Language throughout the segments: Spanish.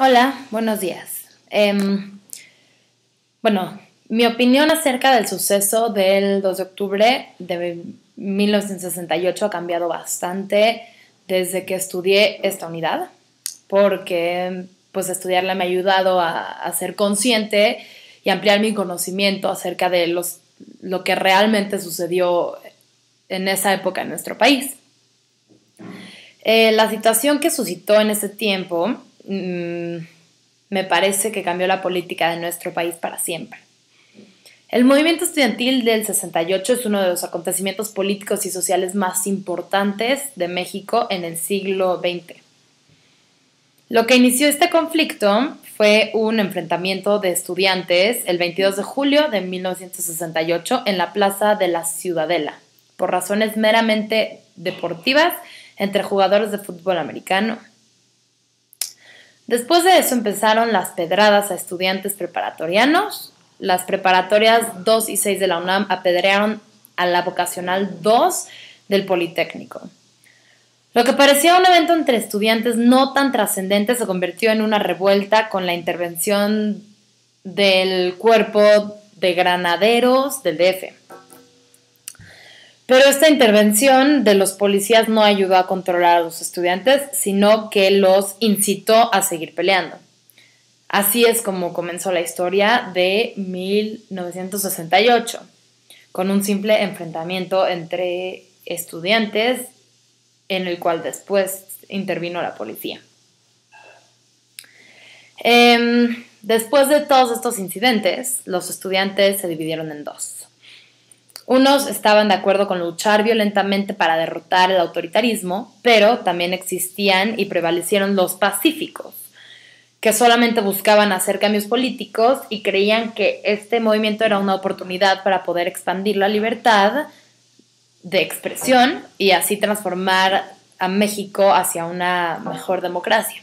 Hola, buenos días. Bueno, mi opinión acerca del suceso del 2 de octubre de 1968 ha cambiado bastante desde que estudié esta unidad, porque pues estudiarla me ha ayudado a ser consciente y ampliar mi conocimiento acerca de lo que realmente sucedió en esa época en nuestro país. La situación que suscitó en ese tiempo me parece que cambió la política de nuestro país para siempre. El movimiento estudiantil del 68 es uno de los acontecimientos políticos y sociales más importantes de México en el siglo XX. Lo que inició este conflicto fue un enfrentamiento de estudiantes el 22 de julio de 1968 en la Plaza de la Ciudadela, por razones meramente deportivas entre jugadores de fútbol americano. Después de eso empezaron las pedradas a estudiantes preparatorianos. Las preparatorias 2 y 6 de la UNAM apedrearon a la vocacional 2 del Politécnico. Lo que parecía un evento entre estudiantes no tan trascendente se convirtió en una revuelta con la intervención del cuerpo de granaderos del DF. Pero esta intervención de los policías no ayudó a controlar a los estudiantes, sino que los incitó a seguir peleando. Así es como comenzó la historia de 1968, con un simple enfrentamiento entre estudiantes en el cual después intervino la policía. Después de todos estos incidentes, los estudiantes se dividieron en dos. Unos estaban de acuerdo con luchar violentamente para derrotar el autoritarismo, pero también existían y prevalecieron los pacíficos, que solamente buscaban hacer cambios políticos y creían que este movimiento era una oportunidad para poder expandir la libertad de expresión y así transformar a México hacia una mejor democracia.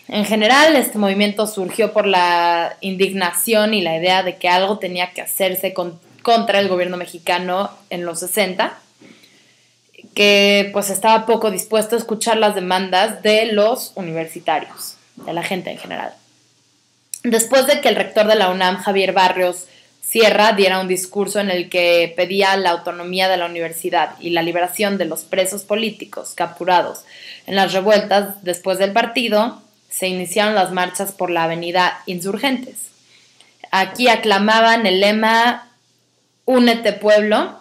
En general, este movimiento surgió por la indignación y la idea de que algo tenía que hacerse contra el gobierno mexicano en los 60, que pues estaba poco dispuesto a escuchar las demandas de los universitarios, de la gente en general. Después de que el rector de la UNAM, Javier Barrios Sierra, diera un discurso en el que pedía la autonomía de la universidad y la liberación de los presos políticos capturados en las revueltas después del partido, se iniciaron las marchas por la avenida Insurgentes. Aquí aclamaban el lema Únete pueblo.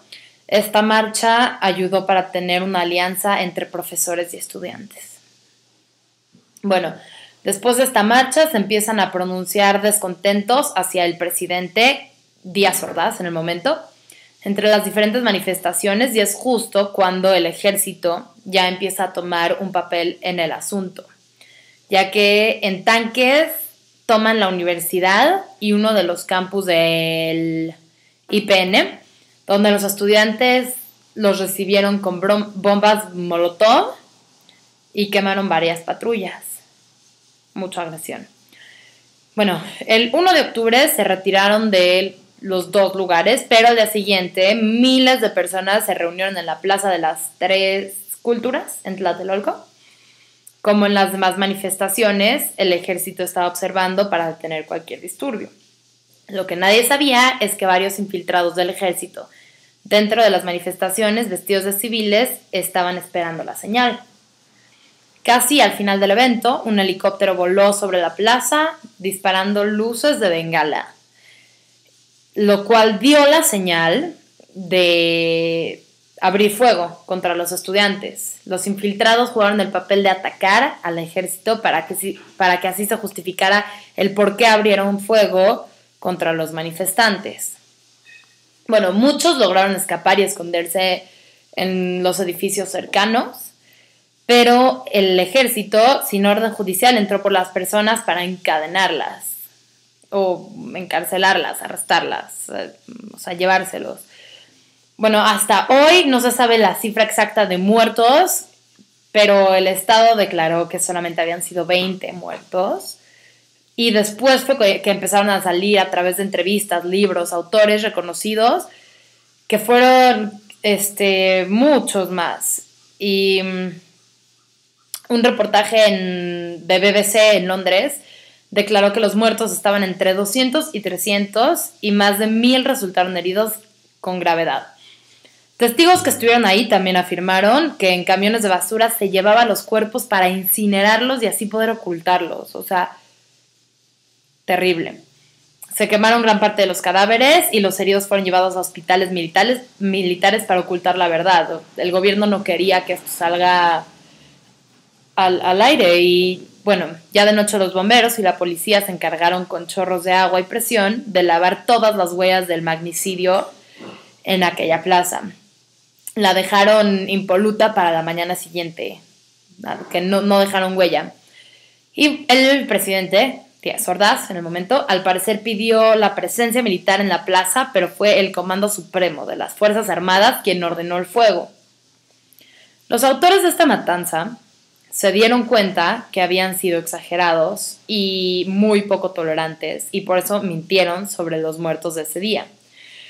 Esta marcha ayudó para tener una alianza entre profesores y estudiantes. Bueno, después de esta marcha se empiezan a pronunciar descontentos hacia el presidente Díaz Ordaz en el momento, entre las diferentes manifestaciones, y es justo cuando el ejército ya empieza a tomar un papel en el asunto, ya que en tanques toman la universidad y uno de los campus del IPN, donde los estudiantes los recibieron con bombas Molotov y quemaron varias patrullas. Mucha agresión. Bueno, el 1 de octubre se retiraron de los dos lugares, pero al día siguiente miles de personas se reunieron en la Plaza de las Tres Culturas, en Tlatelolco. Como en las demás manifestaciones, el ejército estaba observando para detener cualquier disturbio. Lo que nadie sabía es que varios infiltrados del ejército dentro de las manifestaciones, vestidos de civiles, estaban esperando la señal. Casi al final del evento, un helicóptero voló sobre la plaza, disparando luces de bengala, lo cual dio la señal de abrir fuego contra los estudiantes. Los infiltrados jugaron el papel de atacar al ejército para que así se justificara el por qué abrieron fuego contra los manifestantes. Bueno, muchos lograron escapar y esconderse en los edificios cercanos, pero el ejército, sin orden judicial, entró por las personas para encadenarlas o encarcelarlas, arrestarlas, o sea, llevárselos. Bueno, hasta hoy no se sabe la cifra exacta de muertos, pero el Estado declaró que solamente habían sido 20 muertos. Y después fue que empezaron a salir a través de entrevistas, libros, autores reconocidos, que fueron muchos más. Y Un reportaje de BBC en Londres declaró que los muertos estaban entre 200 y 300 y más de 1,000 resultaron heridos con gravedad. Testigos que estuvieron ahí también afirmaron que en camiones de basura se llevaban los cuerpos para incinerarlos y así poder ocultarlos. O sea, terrible. Se quemaron gran parte de los cadáveres y los heridos fueron llevados a hospitales militares para ocultar la verdad. El gobierno no quería que esto salga al aire y, bueno, ya de noche los bomberos y la policía se encargaron con chorros de agua y presión de lavar todas las huellas del magnicidio en aquella plaza. La dejaron impoluta para la mañana siguiente, que no dejaron huella. Y el presidente Díaz Ordaz, en el momento, al parecer pidió la presencia militar en la plaza, pero fue el Comando Supremo de las Fuerzas Armadas quien ordenó el fuego. Los autores de esta matanza se dieron cuenta que habían sido exagerados y muy poco tolerantes, y por eso mintieron sobre los muertos de ese día.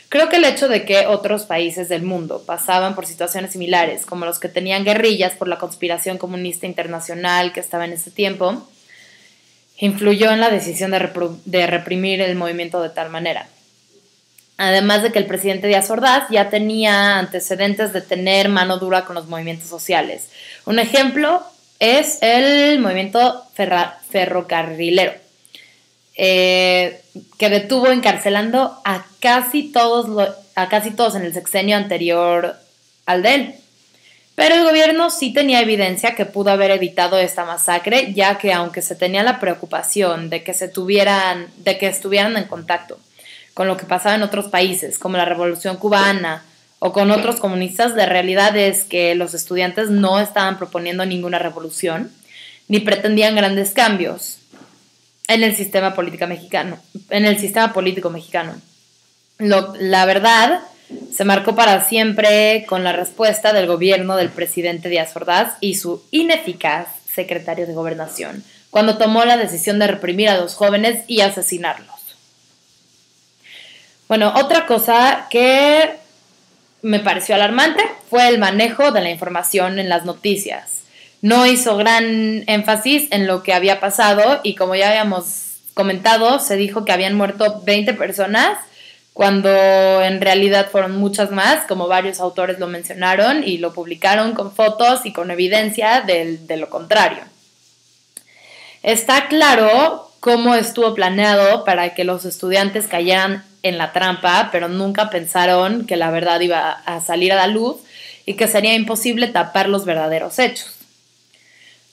Creo que el hecho de que otros países del mundo pasaban por situaciones similares, como los que tenían guerrillas por la conspiración comunista internacional que estaba en ese tiempo, influyó en la decisión de reprimir el movimiento de tal manera. Además de que el presidente Díaz Ordaz ya tenía antecedentes de tener mano dura con los movimientos sociales. Un ejemplo es el movimiento ferrocarrilero, que detuvo encarcelando a casi todos en el sexenio anterior al de él. Pero el gobierno sí tenía evidencia que pudo haber evitado esta masacre, ya que aunque se tenía la preocupación de que estuvieran en contacto con lo que pasaba en otros países, como la Revolución Cubana o con otros comunistas, la realidad es que los estudiantes no estaban proponiendo ninguna revolución ni pretendían grandes cambios en el sistema político mexicano. La verdad se marcó para siempre con la respuesta del gobierno del presidente Díaz Ordaz y su ineficaz secretario de Gobernación, cuando tomó la decisión de reprimir a los jóvenes y asesinarlos. Bueno, otra cosa que me pareció alarmante fue el manejo de la información en las noticias. No hizo gran énfasis en lo que había pasado y, como ya habíamos comentado, se dijo que habían muerto 20 personas, cuando en realidad fueron muchas más, como varios autores lo mencionaron y lo publicaron con fotos y con evidencia de lo contrario. Está claro cómo estuvo planeado para que los estudiantes cayeran en la trampa, pero nunca pensaron que la verdad iba a salir a la luz y que sería imposible tapar los verdaderos hechos.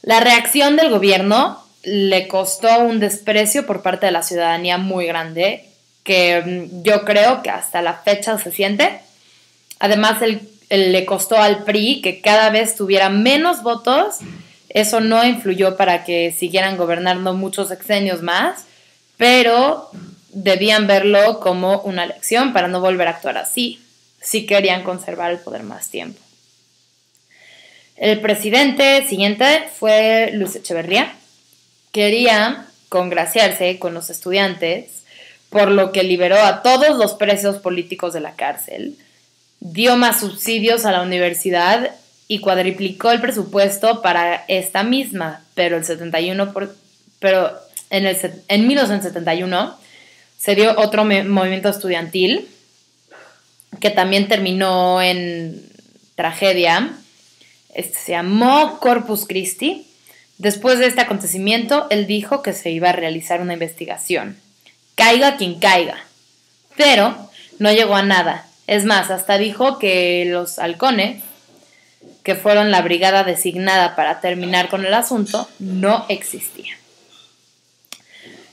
La reacción del gobierno le costó un desprecio por parte de la ciudadanía muy grande, que yo creo que hasta la fecha se siente. Además, le costó al PRI que cada vez tuviera menos votos. Eso no influyó para que siguieran gobernando muchos sexenios más, pero debían verlo como una lección para no volver a actuar así, si querían conservar el poder más tiempo. El presidente siguiente fue Luis Echeverría. Quería congraciarse con los estudiantes, por lo que liberó a todos los presos políticos de la cárcel, dio más subsidios a la universidad y cuadriplicó el presupuesto para esta misma, pero en 1971 se dio otro movimiento estudiantil que también terminó en tragedia. Se llamó Corpus Christi. Después de este acontecimiento, él dijo que se iba a realizar una investigación. Caiga quien caiga. Pero no llegó a nada. Es más, hasta dijo que los halcones, que fueron la brigada designada para terminar con el asunto, no existían.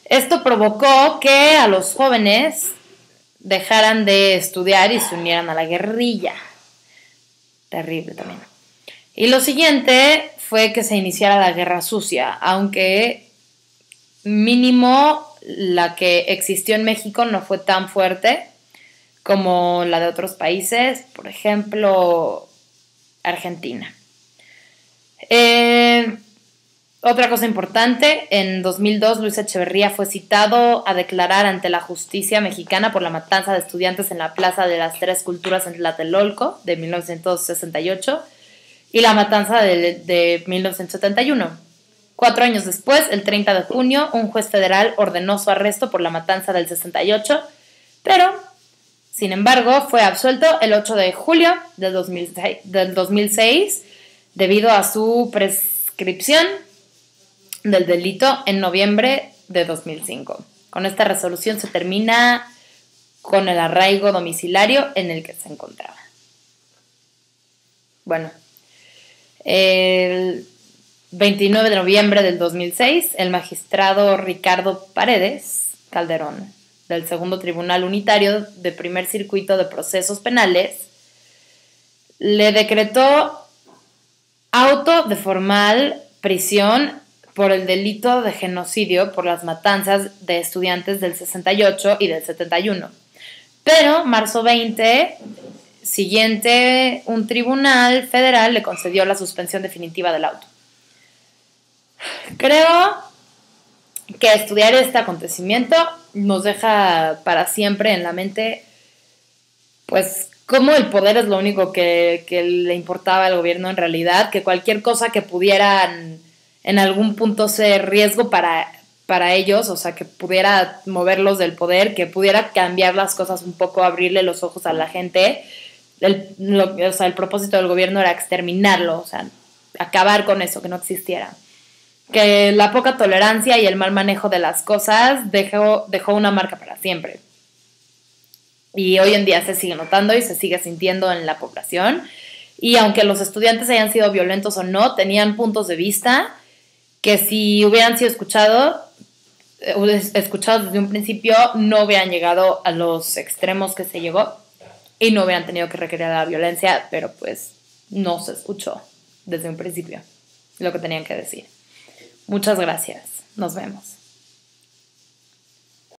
Esto provocó que a los jóvenes dejaran de estudiar y se unieran a la guerrilla. Terrible también. Y lo siguiente fue que se iniciara la guerra sucia, aunque mínimo la que existió en México no fue tan fuerte como la de otros países, por ejemplo, Argentina. Otra cosa importante, en 2002 Luis Echeverría fue citado a declarar ante la justicia mexicana por la matanza de estudiantes en la Plaza de las Tres Culturas en Tlatelolco de 1968, y la matanza de 1971. 4 años después, el 30 de junio, un juez federal ordenó su arresto por la matanza del 68, pero, sin embargo, fue absuelto el 8 de julio del 2006 debido a su prescripción del delito en noviembre de 2005. Con esta resolución se termina con el arraigo domiciliario en el que se encontraba. Bueno, el 29 de noviembre del 2006, el magistrado Ricardo Paredes Calderón, del Segundo Tribunal Unitario de Primer Circuito de Procesos Penales, le decretó auto de formal prisión por el delito de genocidio por las matanzas de estudiantes del 68 y del 71. Pero, marzo 20 siguiente, un tribunal federal le concedió la suspensión definitiva del auto. Creo que estudiar este acontecimiento nos deja para siempre en la mente, pues, cómo el poder es lo único que le importaba al gobierno en realidad, que cualquier cosa que pudiera en algún punto ser riesgo para ellos, o sea, que pudiera moverlos del poder, que pudiera cambiar las cosas un poco, abrirle los ojos a la gente. El propósito del gobierno era exterminarlo, o sea, acabar con eso, que no existiera. Que la poca tolerancia y el mal manejo de las cosas dejó una marca para siempre. Y hoy en día se sigue notando y se sigue sintiendo en la población. Y aunque los estudiantes hayan sido violentos o no, tenían puntos de vista que si hubieran sido escuchados desde un principio, no hubieran llegado a los extremos que se llegó y no hubieran tenido que requerir la violencia, pero pues no se escuchó desde un principio lo que tenían que decir. Muchas gracias. Nos vemos.